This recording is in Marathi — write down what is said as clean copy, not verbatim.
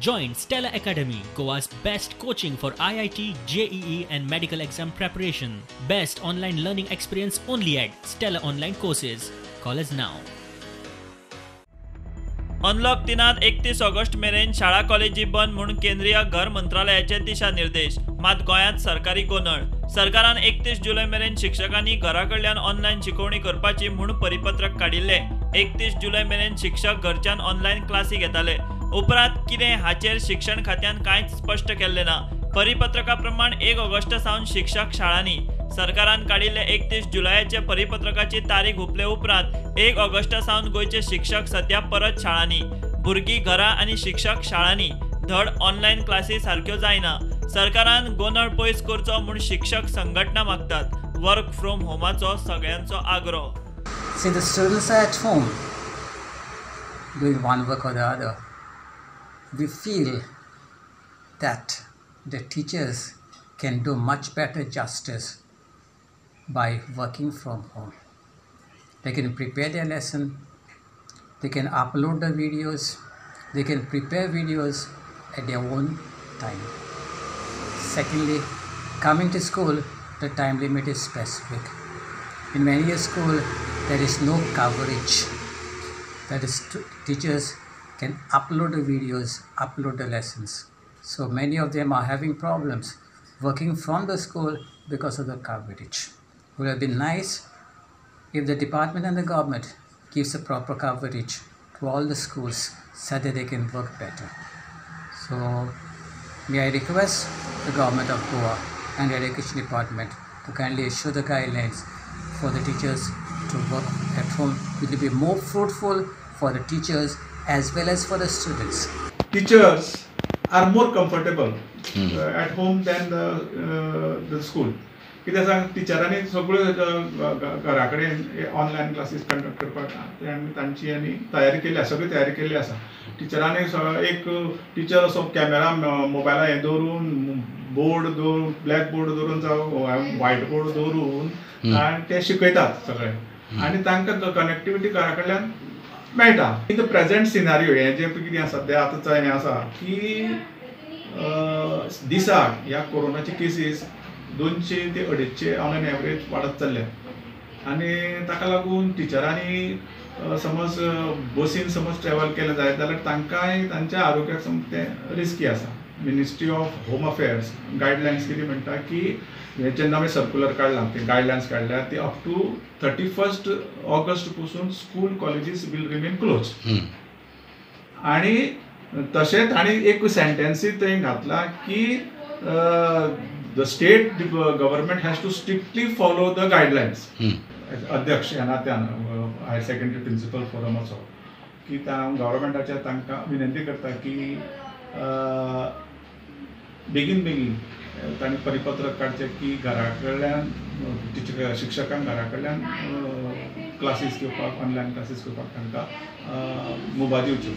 Join Stella Academy, Goa's best coaching for IIT, JEE and medical exam preparation. Best online learning experience only at Stella Online Courses. Call us now. Unlock 3 31 August मेरेन शाळा कॉलेजी बंद म्हणून केंद्रीय घर मंत्रालयाचे दिशानिर्देश. मात गोंयांत सरकारी गोंधळ. सरकारान 31 जुलय मेरेन शिक्षकांनी घरा कडल्यान ऑनलायन शिकवणी करपाची म्हूण परिपत्रक काडिल्ले. 31 जुलय मेरेन शिक्षक घरच्यान ऑनलायन क्लासी घेताले. उपरांत कितें हाचेर शिक्षण खात्यान कांयच स्पश्ट केल्लें ना. परिपत्रका प्रमाण 1 ऑगस्ट सावन शिक्षक शाळांनी. सरकारान काडिल्ले 31 जुलयाचे परिपत्रकाची तारीख हुपले उपरांत 1 ऑगस्ट सावन गोंयचे शिक्षक सध्या परत शाळांनी. भुरगीं घरा आनी शिक्षक शाळांनी. धड ऑनलायन क्लासी सारक्यो जायना. सरकारान गोंधळ पयस करचो म्हूण शिक्षक संघटना मागतात. वर्क फ्रॉम होमाचो सगळ्यांचो आग्रो. See, the students are at home doing one work or the other. We feel that the teachers can do much better justice by working from home. They can prepare their lesson, they can upload the videos, they can prepare videos at their own time. Secondly, coming to school, the time limit is specific. In many schools, there is no coverage. That is, teachers can upload the videos, upload the lessons. So many of them are having problems working from the school because of the coverage. It would have been nice if the department and the government gives a proper coverage to all the schools so that they can work better. So may I request the government of Goa and the education department to kindly issue the guidelines for the teachers to work at home. It will be more fruitful for the teachers as well as for the students. Teachers are more comfortable at home than the school. कित्याक सांग टिचरांनी सगळ्यो घरा कडेन ऑनलायन क्लासीस कंडक्ट करपाक तांची आनी तयारी केली आसा, सगळी तयारी केल्ली आसा. टिचरांनी एक टिचर असो कॅमेरा मोबायला हे दवरून, बोर्ड दवरून, ब्लॅक बोर्ड दवरून जावं व्हायट बोर्ड दवरून आनी ते शिकयतात सगळे. आनी तांकां कनेक्टिविटी घरा कडल्यान मेळटा. इन द प्रेजेंट सिनारियो हे जे कितें सद्या आतांचो हें आसा की दिसाक ह्या कोरोनाचे केसीस 200 ते 250 ऑन एन एवरेज वाडत चल्ल्या. आनी ताका लागून टिचरांनी समज बसीन समज ट्रॅव्हल केलें जायत जाल्यार तांकांय तांच्या आरोग्याक सामकें रिस्की आसा. Ministry of home affairs guidelines कितें म्हणटा की हे नवे सर्क्युलर काडला, ते गायडलायन्स काडल्या ते अप टू 31 ऑगस्ट पासून school colleges will remain close. आनी तशेंच आनी एक सेंटेन्सीत थंय घातला की the state government has to strictly follow the guidelines. अध्यक्ष ह्या नात्यान हायर सेकंडरी प्रिंसिपल फोरमाचो की गव्हर्नमेंटाच्या तांकां विनंती करता की बेगीन तांणी परिपत्रक काडचें की घरा कडल्यान शिक्षकांक घरा कडल्यान क्लासीस घेवपाक, ऑनलायन क्लासीस घेवपाक तांकां मुभा दिवची.